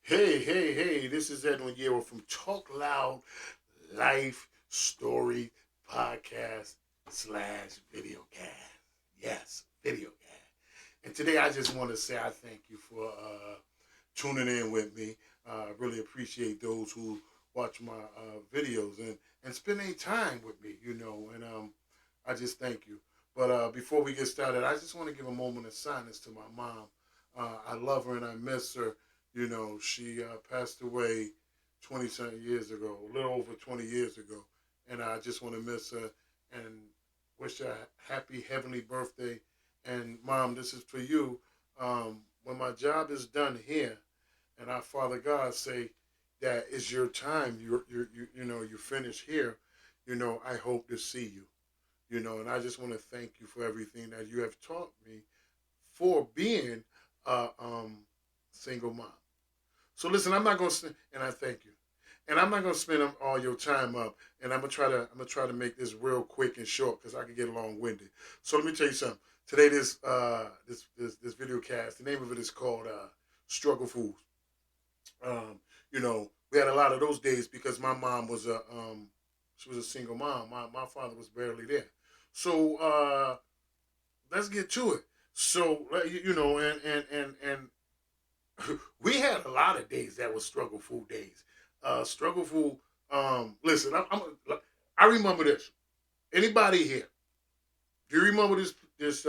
Hey, this is Edwin Yero from Talk Loud Life Story Podcast slash Videocast. Yes, Videocast. And today I just want to say I thank you for tuning in with me. I really appreciate those who watch my videos and spend any time with me, and I just thank you. But before we get started, I just want to give a moment of silence to my mom. I love her and I miss her. She passed away 20 something years ago, a little over 20 years ago. And I just want to miss her and wish her a happy heavenly birthday. And mom, this is for you. When my job is done here, and our Father God say that it's your time, you finish here. I hope to see you. And I just want to thank you for everything that you have taught me for being a single mom. So listen, I'm not gonna, and I thank you, and I'm not gonna spend all your time up, and I'm gonna try to make this real quick and short because I can get long winded. So let me tell you something. Today, this video cast, the name of it is called Struggle Fools. We had a lot of those days because my mom was she was a single mom. My father was barely there. So let's get to it. So we had a lot of days that was struggle food days. Struggle food. Listen, I remember this. Anybody here? Do you remember this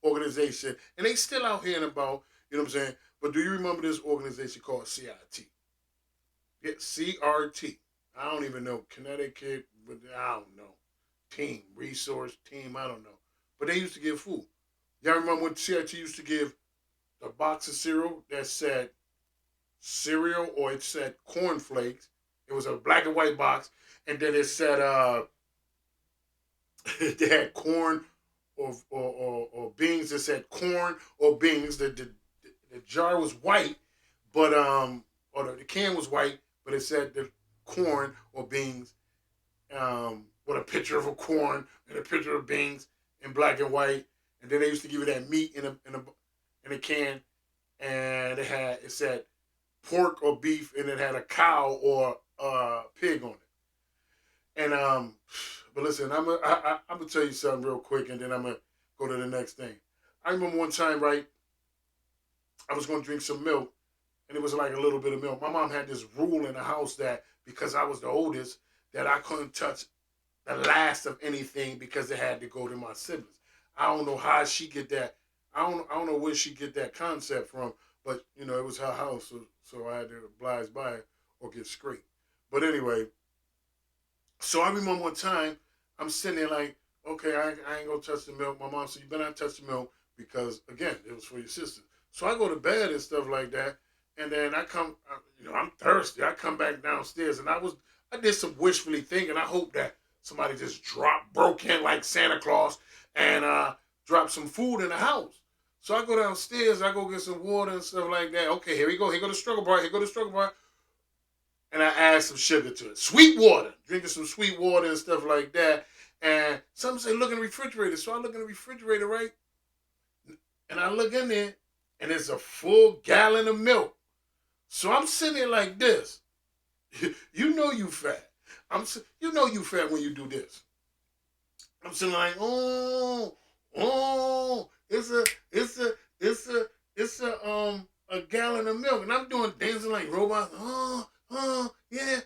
organization? And they still out here and about. You know what I'm saying? But do you remember this organization called CIT? Yeah, CRT. I don't even know Connecticut, but I don't know. Team resource team. I don't know. But they used to give food. Y'all remember when CIT used to give a box of cereal that said cereal or it said cornflakes. It was a black and white box, and then it said they had corn or beans. That said corn or beans. The jar was white, but or the can was white, but it said the corn or beans with a picture of a corn and a picture of beans in black and white, and then they used to give you that meat in a can, and it said pork or beef, and it had a cow or a pig on it. And but listen, I'm gonna tell you something real quick, and then I'm gonna go to the next thing. I remember one time, right? I was gonna drink some milk, and it was like a little bit of milk. My mom had this rule in the house that because I was the oldest, that I couldn't touch the last of anything because it had to go to my siblings. I don't know how she get that. I don't know where she get that concept from, but it was her house, so I had to oblige by it or get scraped. But anyway, so I remember one time I'm sitting there like, okay, I ain't gonna touch the milk. My mom said you better not touch the milk because again, it was for your sister. So I go to bed and stuff like that, and then I come, I'm thirsty. I come back downstairs, and I did some wishfully thinking. I hope that somebody just broke in like Santa Claus, and dropped some food in the house. So I go downstairs, I go get some water and stuff like that. Okay, here we go. Here go the struggle bar. Here go the struggle bar. And I add some sugar to it. Sweet water. Drinking some sweet water and stuff like that. And some say, look in the refrigerator. So I look in the refrigerator, right? And I look in there, and it's a full gallon of milk. So I'm sitting there like this. You know you fat. You know you fat when you do this. I'm sitting like, it's a gallon of milk, and I'm doing dancing like robots. Yeah,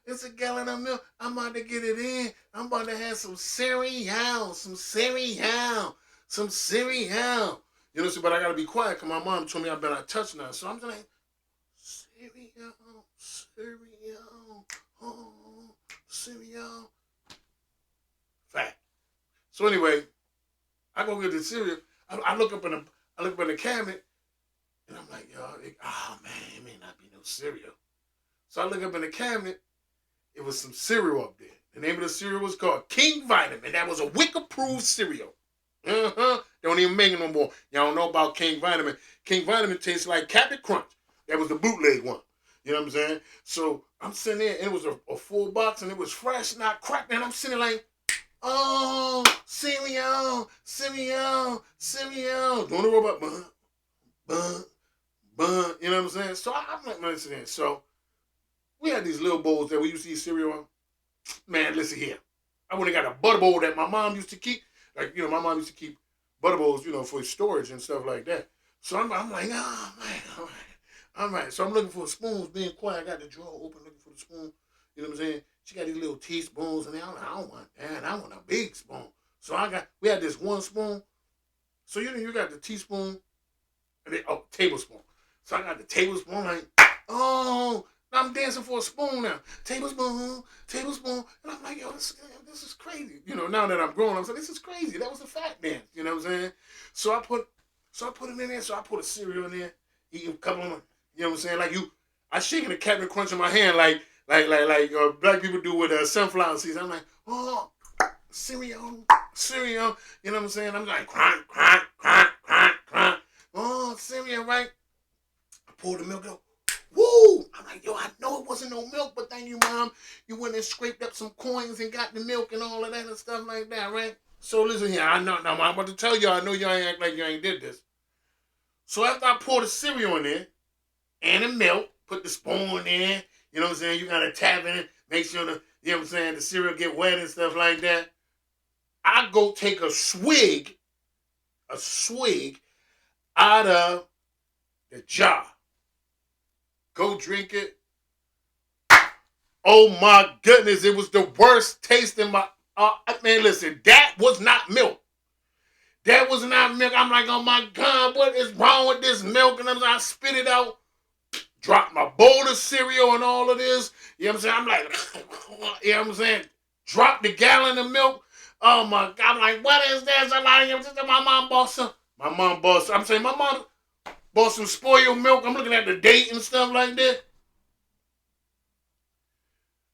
it's a gallon of milk. I'm about to get it in. I'm about to have some cereal, some cereal. So, but I gotta be quiet because my mom told me I better not touch nothing. So I'm just like, cereal, cereal, fat. So anyway, I go get the cereal. I look up in the cabinet, and I'm like, yo, oh man, it may not be no cereal. So I look up in the cabinet. It was some cereal up there. The name of the cereal was called King Vitamin. That was a WIC approved cereal. They don't even make it no more. Y'all don't know about King Vitamin. King Vitamin tastes like Captain Crunch. That was the bootleg one. You know what I'm saying? So I'm sitting there, and it was a full box, and it was fresh, not cracked. And I'm sitting like, oh, cereal. Doing the robot. Buh, buh, bun, you know what I'm saying? So I'm like, listen, so we had these little bowls that we used to eat cereal on. Man, listen here. I went and got a butter bowl that my mom used to keep. Like, my mom used to keep butter bowls, for storage and stuff like that. So I'm like, oh, man, all right. All right. So I'm looking for spoons, being quiet. I got the drawer open looking for the spoon. You know what I'm saying? She got these little teaspoons, and I'm like, I don't want that. I want a big spoon. So we had this one spoon. So, you got the teaspoon, and tablespoon. So I got the tablespoon, like, oh, I'm dancing for a spoon now. Tablespoon, tablespoon. And I'm like, yo, this is crazy. Now that I'm grown, I'm saying, this is crazy. That was a fat dance. You know what I'm saying? So I put it in there. So I put a cereal in there. Eating a couple of them. You know what I'm saying? Like I shaking the Captain Crunch in my hand like black people do with sunflower seeds. I'm like, oh, cereal. You know what I'm saying? I'm like, crunch, crunch, crunch, crunch, crunch. Oh, cereal, right? I poured the milk out. Woo! I'm like, yo, I know it wasn't no milk, but thank you, Mom. You went and scraped up some coins and got the milk and all of that and stuff like that, right? So listen here, I know, now I'm about to tell y'all, I know y'all ain't act like you ain't did this. So after I poured the cereal in there and the milk, put the spoon in, you know what I'm saying? You gotta tap in it, make sure the cereal get wet and stuff like that. I go take a swig out of the jar. Go drink it. Oh my goodness, it was the worst taste in my. Man, listen, that was not milk. That was not milk. I'm like, oh my God, what is wrong with this milk? And I spit it out, dropped my bowl of cereal and all of this. You know what I'm saying? I'm like, you know what I'm saying? Dropped the gallon of milk. Oh my God, I'm like, what is this? I'm like, my mom bought some. I'm saying, my mom bought some spoiled milk. I'm looking at the date and stuff like that.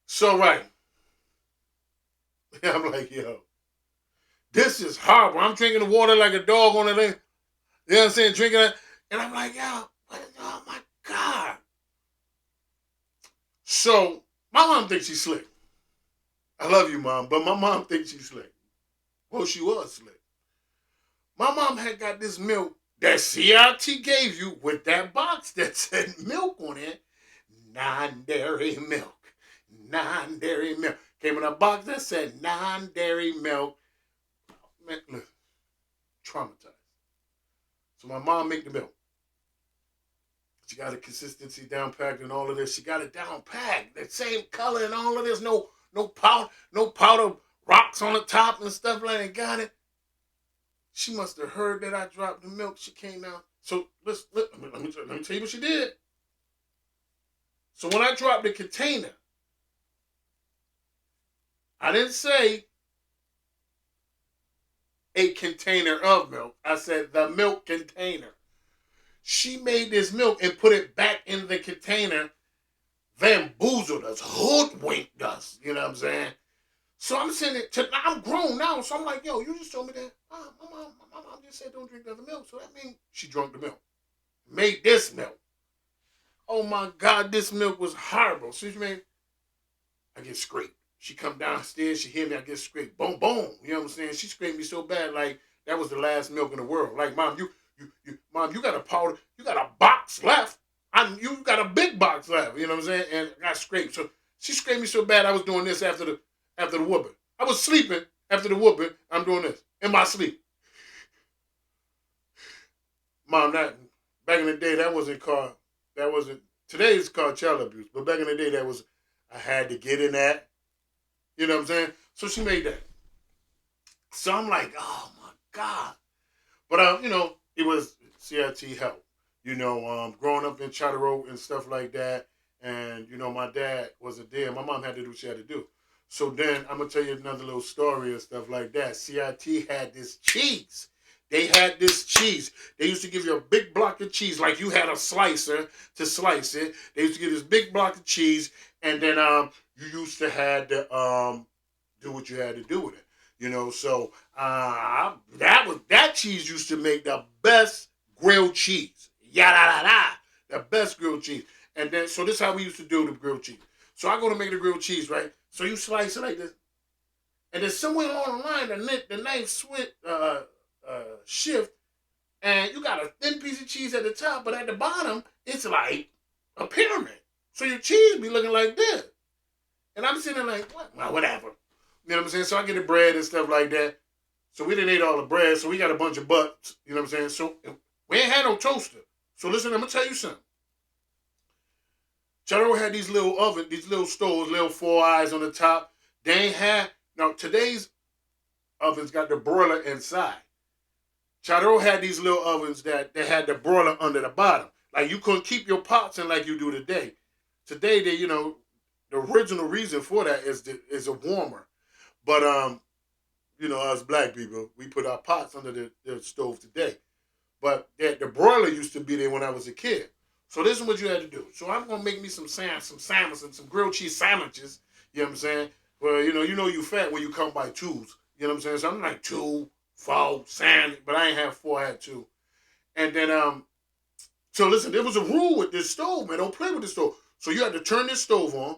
So, right. I'm like, yo, this is horrible. I'm drinking the water like a dog on the thing. You know what I'm saying? Drinking it. And I'm like, yo, oh my God. So, my mom thinks she's slick. I love you, Mom, but my mom thinks she's slick. Well, she was slick. My mom had got this milk that CRT gave you with that box that said milk on it. Non-dairy milk. Non-dairy milk. Came in a box that said non-dairy milk. Man, look, traumatized. So my mom make the milk. She got the consistency down packed and all of this. She got it down packed. The same color and all of this. No powder rocks on the top and stuff like that. Got it. She must have heard that I dropped the milk. She came down. So let me tell you what she did. So when I dropped the container, I didn't say a container of milk. I said the milk container. She made this milk and put it back in the container, bamboozled us, hoodwinked us. You know what I'm saying? So I'm sitting there, I'm grown now, so I'm like, yo, you just told me that. My mom just said don't drink the other milk, so that means she drank the milk. Made this milk. Oh my God, this milk was horrible. So she made, I get scraped. She come downstairs, she hear me, I get scraped. Boom, boom. You know what I'm saying? She scraped me so bad, like that was the last milk in the world. Like, Mom, Mom, you got a powder, you got a box left. You got a big box left. You know what I'm saying? And I got scraped. So she scraped me so bad, I was doing this after the whooping. I was sleeping after the whooping. I'm doing this in my sleep. Mom, back in the day, today it's called child abuse. But back in the day, I had to get in that. You know what I'm saying? So she made that. So I'm like, oh my God. But, it was CRT help. Growing up in Charter Road and stuff like that. And, my dad wasn't there. My mom had to do what she had to do. So then I'm going to tell you another little story and stuff like that. CRT had this cheese. They had this cheese. They used to give you a big block of cheese like you had a slicer to slice it. They used to give this big block of cheese, and then you used to have to do what you had to do with it. So that cheese used to make the best grilled cheese. Yada-da-da. The best grilled cheese. And then, so this is how we used to do the grilled cheese. So I go to make the grilled cheese, right? So you slice it like this. And then somewhere along the line, the knife shift, And you got a thin piece of cheese at the top, but at the bottom, it's like a pyramid. So your cheese be looking like this. And I'm sitting there like, what? Well, whatever. You know what I'm saying? So I get the bread and stuff like that. So we didn't eat all the bread, so we got a bunch of butts. You know what I'm saying? So we ain't had no toaster. So listen, I'm going to tell you something. Charo had these little ovens, these little stoves, little 4 eyes on the top. They ain't had, now today's ovens got the broiler inside. Charo had these little ovens that they had the broiler under the bottom. Like you couldn't keep your pots in like you do today. Today, they, you know, the original reason for that is a warmer. But you know, us black people, we put our pots under the stove today. But the broiler used to be there when I was a kid. So this is what you had to do. So I'm gonna make me some sandwiches and some grilled cheese sandwiches. You know what I'm saying? Well, you know you fat when you come by twos. You know what I'm saying? So I'm like 2, 4, sandwich, but I ain't have 4, I had 2. And then so listen, there was a rule with this stove, man. Don't play with the stove. So you had to turn this stove on.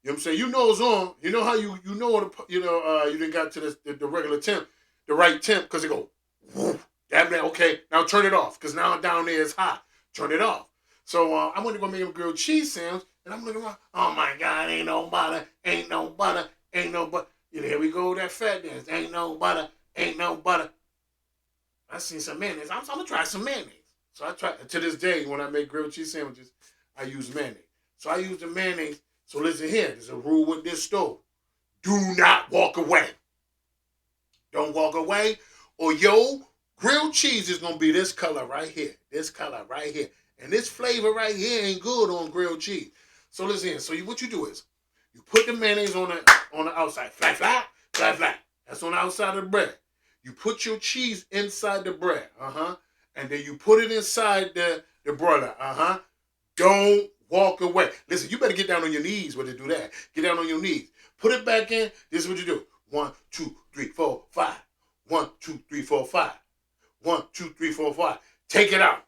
You know what I'm saying? You know it's on. You know how you know you didn't got to the regular temp, the right temp, because it go, woof, that okay. Now turn it off, because now down there is hot. Turn it off. So I went to go make him a grilled cheese sandwich, and I'm looking around. Oh my God, ain't no butter, ain't no butter, ain't no butter. You know, here we go, that fat dance. Ain't no butter, ain't no butter. I seen some mayonnaise. I'm gonna try some mayonnaise. So I try to this day when I make grilled cheese sandwiches, I use mayonnaise. So I use the mayonnaise. So listen here, there's a rule with this stove. Do not walk away. Don't walk away, or your grilled cheese is gonna be this color right here. This color right here. And this flavor right here ain't good on grilled cheese. So listen here. So what you do is you put the mayonnaise on the outside. Flat, flat, flat, flat. That's on the outside of the bread. You put your cheese inside the bread. And then you put it inside the broiler. Don't walk away. Listen, you better get down on your knees when you do that. Get down on your knees. Put it back in. This is what you do. 1, 2, 3, 4, 5. 1, 2, 3, 4, 5. 1, 2, 3, 4, 5. Take it out.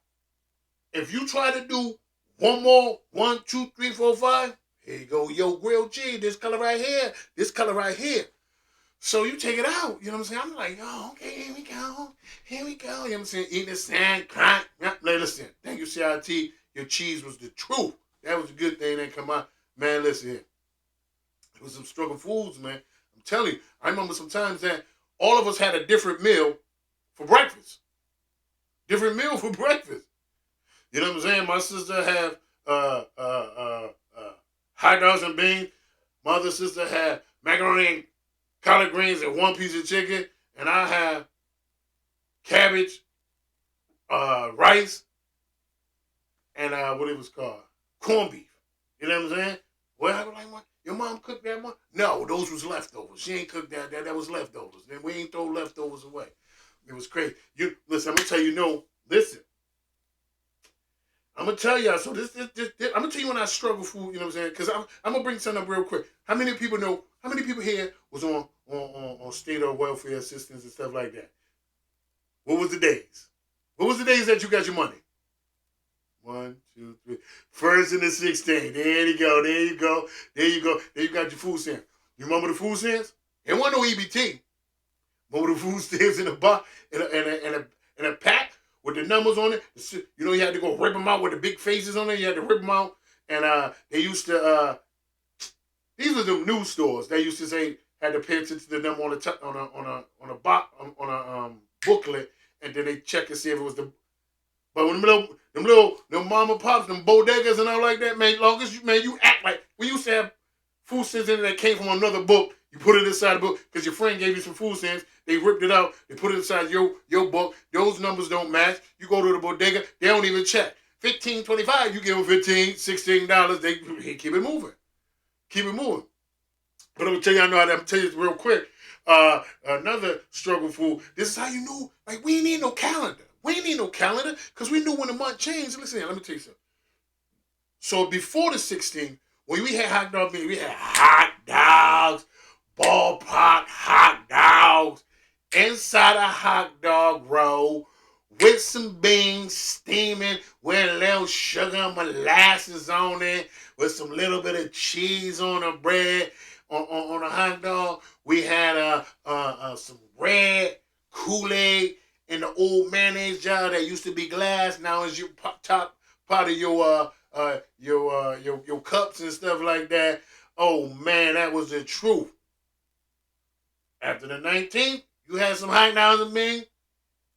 If you try to do one more, 1, 2, 3, 4, 5, here you go, yo, grilled cheese, this color right here, this color right here. So you take it out, you know what I'm saying? I'm like, oh, okay, here we go, you know what I'm saying? Eating the sand, crack. Listen, thank you, CIT, your cheese was the truth. That was a good thing that come out. Man, listen here. It was some struggle foods, man. I'm telling you, I remember sometimes that all of us had a different meal for breakfast. Different meal for breakfast. You know what I'm saying? My sister had hot dogs and beans. My other sister had macaroni and collard greens and 1 piece of chicken. And I had cabbage, rice, and what it was called, corned beef. You know what I'm saying? Well, I was like, what? Your mom cooked that one? No, those was leftovers. She ain't cooked that. That was leftovers. Then we ain't throw leftovers away. It was crazy. Listen, I'm gonna tell you, listen. I'm gonna tell y'all. So this I'm gonna tell you when I struggle food. You know what I'm saying? Because I'm gonna bring something up real quick. How many people know? How many people here was on state or welfare assistance and stuff like that? What was the days? What was the days that you got your money? 1, 2, 3. First and the 16th. There you go. There you go. There you go. There you got your food stamps. You remember the food stamps? It wasn't no EBT. Remember the food stamps in a box in a pack with the numbers on it? You know, you had to go rip them out with the big faces on it. You had to rip them out, and they used to. These were the news stores. They used to say had to pay attention to the number on a box on a booklet, and then they check and see if it was the. But when them little mom and pops, them bodegas and all like that, man, long as you act like we used to have food stamps in it that came from another book. You put it inside the book because your friend gave you some food stamps. They ripped it out. They put it inside your book. Those numbers don't match. You go to the bodega. They don't even check. $15, $25. You give them $15, $16. They keep it moving. Keep it moving. But I'm gonna tell you, I'm gonna tell you this real quick. Another struggle food. This is how you knew. Like we ain't need no calendar. We ain't need no calendar because we knew when the month changed. Listen here, let me tell you something. So before the 16th, when we had hot dog meat, we had hot dogs, ballpark hot dogs, inside a hot dog roll with some beans steaming with a little sugar and molasses on it, with some little bit of cheese on the bread, on a hot dog. We had some red Kool-Aid in the old mayonnaise jar that used to be glass. Now is your top part of your cups and stuff like that. Oh man, that was the truth. After the 19th, you had some hot dogs and beans,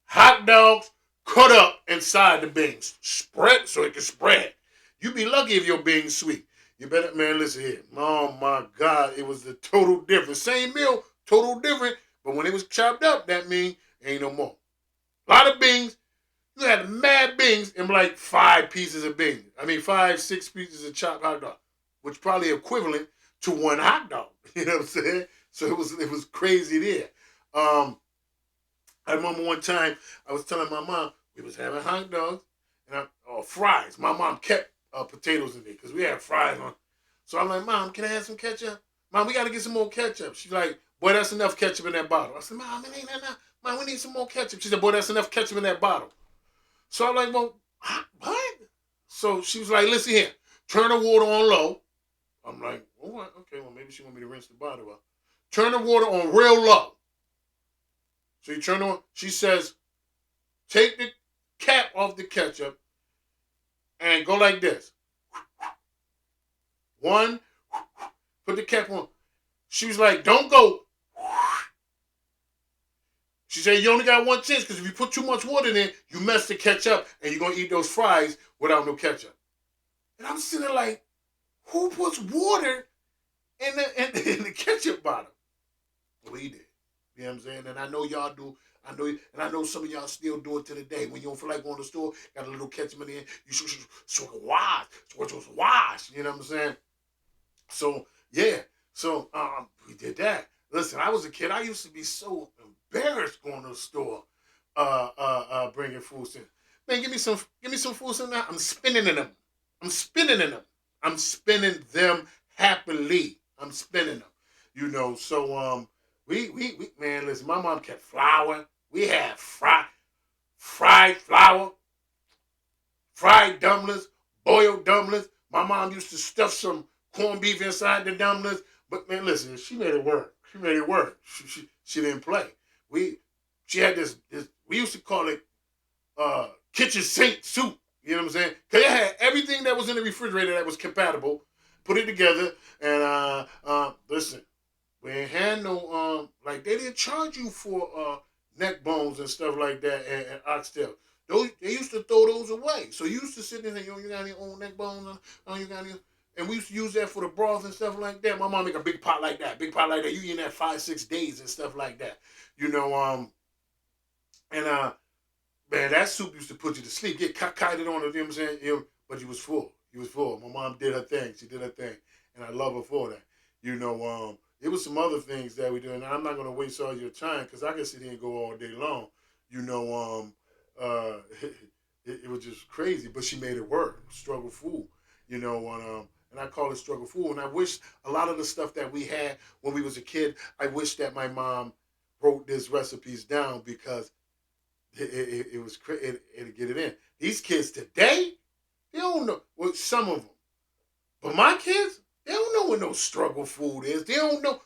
hot dogs cut up inside the beans, spread so it can spread. You be lucky if your beans sweet. You better, man, listen here. Oh my God, it was the total difference. Same meal, total different. But when it was chopped up, that means ain't no more. A lot of beans. You had mad beans and like 5 pieces of beans. I mean, 5, 6 pieces of chopped hot dog, which probably equivalent to one hot dog. You know what I'm saying? So it was crazy there. I remember one time I was telling my mom we was having hot dogs or fries. My mom kept potatoes in there because we had fries on. So I'm like, Mom, can I have some ketchup? Mom, we got to get some more ketchup. She's like, boy, that's enough ketchup in that bottle. I said, Mom, it ain't enough. Mom, we need some more ketchup. She said, boy, that's enough ketchup in that bottle. So I'm like, well, what? So she was like, listen here, turn the water on low. I'm like, oh, okay, well, maybe she want me to rinse the bottle out. Turn the water on real low. So you turn on, she says, take the cap off the ketchup and go like this. One, put the cap on. She was like, don't go. She said, you only got one chance because if you put too much water in it, you mess the ketchup and you're going to eat those fries without no ketchup. And I'm sitting there like, who puts water in the ketchup bottle? We did. You know what I'm saying? And I know y'all do. I know some of y'all still do it to the day. When you don't feel like going to the store, got a little ketchup in there, you should sort of wash. You know what I'm saying? So yeah. So we did that. Listen, I was a kid. I used to be so embarrassed going to the store, bringing food in. Man, give me some food in there. I'm spinning in them. I'm spinning in them. I'm spinning them happily. I'm spinning them. You know. So we man, listen. My mom kept flour. We had fried flour, fried dumplings, boiled dumplings. My mom used to stuff some corned beef inside the dumplings. But man, listen, she made it work. She made it work. She didn't play. She had this we used to call it kitchen sink soup. You know what I'm saying? Cause it had everything that was in the refrigerator that was compatible. Put it together and listen, we ain't had no like they didn't charge you for neck bones and stuff like that and oxtail. Those they used to throw those away. So you used to sit there and say, yo, you got any old neck bones? You got any? And we used to use that for the broth and stuff like that. My mom make a big pot like that. Big pot like that. You eat that 5, 6 days and stuff like that. You know, and man, that soup used to put you to sleep. Get kited on it, you know what I'm saying? But you was full. You was full. My mom did her thing. She did her thing. And I love her for that. You know, it was some other things that we do. And I'm not going to waste all your time because I can sit here and go all day long. You know, it was just crazy. But she made it work. Struggle food. You know, and I call it struggle food. And I wish a lot of the stuff that we had when we was a kid, I wish that my mom wrote these recipes down because it was it get it in. These kids today, they don't know. Well, some of them, but my kids, they don't know what no struggle food is. They don't know.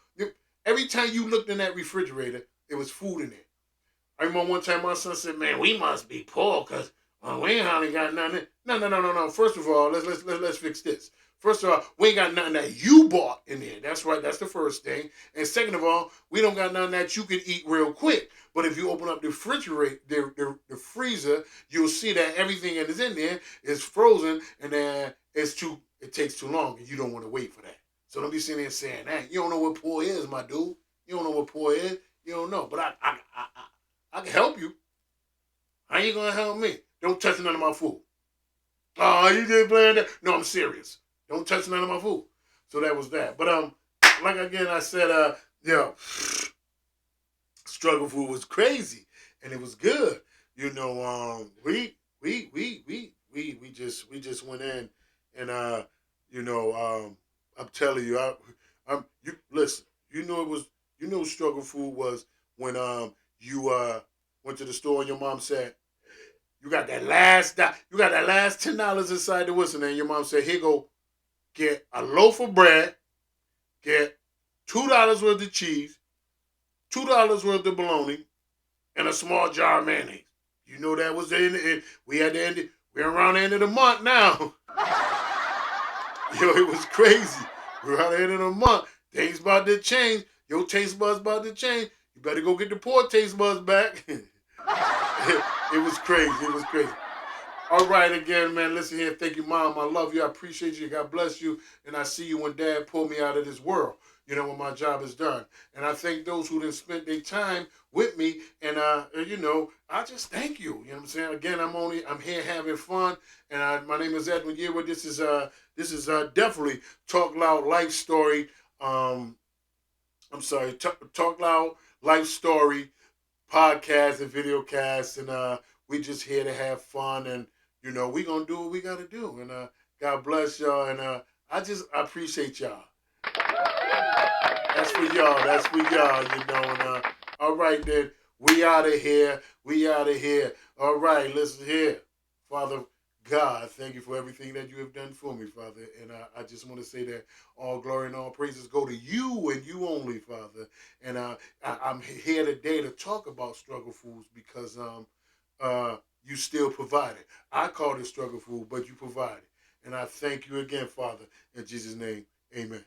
Every time you looked in that refrigerator, there was food in there. I remember one time my son said, "Man, we must be poor because we ain't hardly got nothing." No. First of all, let's fix this. First of all, we ain't got nothing that you bought in there. That's right. That's the first thing. And second of all, we don't got nothing that you can eat real quick. But if you open up the refrigerator, the freezer, you'll see that everything that is in there is frozen, and then it takes too long, and you don't want to wait for that. So don't be sitting there saying that. You don't know what poor is, my dude. You don't know what poor is. You don't know. But I can help you. How you gonna help me? Don't touch none of my food. Oh, you just playing that? No, I'm serious. Don't touch none of my food. So that was that. But like again, I said, struggle food was crazy, and it was good. You know, we just went in, and I'm telling you, you listen. You know it was. You know struggle food was when you went to the store and your mom said, you got that last $10 inside the whistle, and your mom said, here go, get a loaf of bread, get $2 worth of cheese, $2 worth of bologna, and a small jar of mayonnaise. You know that was we had to end it. We're around the end of the month now. Yo, it was crazy. We're around the end of the month. Things about to change. Your taste buds about to change. You better go get the poor taste buds back. It was crazy. It was crazy. All right, again, man. Listen here. Thank you, Mom. I love you. I appreciate you. God bless you. And I see you when Dad pulled me out of this world. You know, when my job is done. And I thank those who done spent their time with me. And you know, I just thank you. You know what I'm saying? Again, I'm here having fun. And my name is Edwin Yearwood. This is definitely Talk Loud Life Story. I'm sorry, Talk Loud Life Story podcast and video cast, and we just here to have fun, and you know we gonna do what we gotta do, and God bless y'all, and I appreciate y'all. That's for y'all. That's for y'all. You know, and all right then, we out of here. We out of here. All right, listen here, Father God, thank you for everything that you have done for me, Father. And I just want to say that all glory and all praises go to you and you only, Father. And I'm here today to talk about struggle foods because you still provide it. I call it struggle food, but you provide it. And I thank you again, Father. In Jesus' name, amen.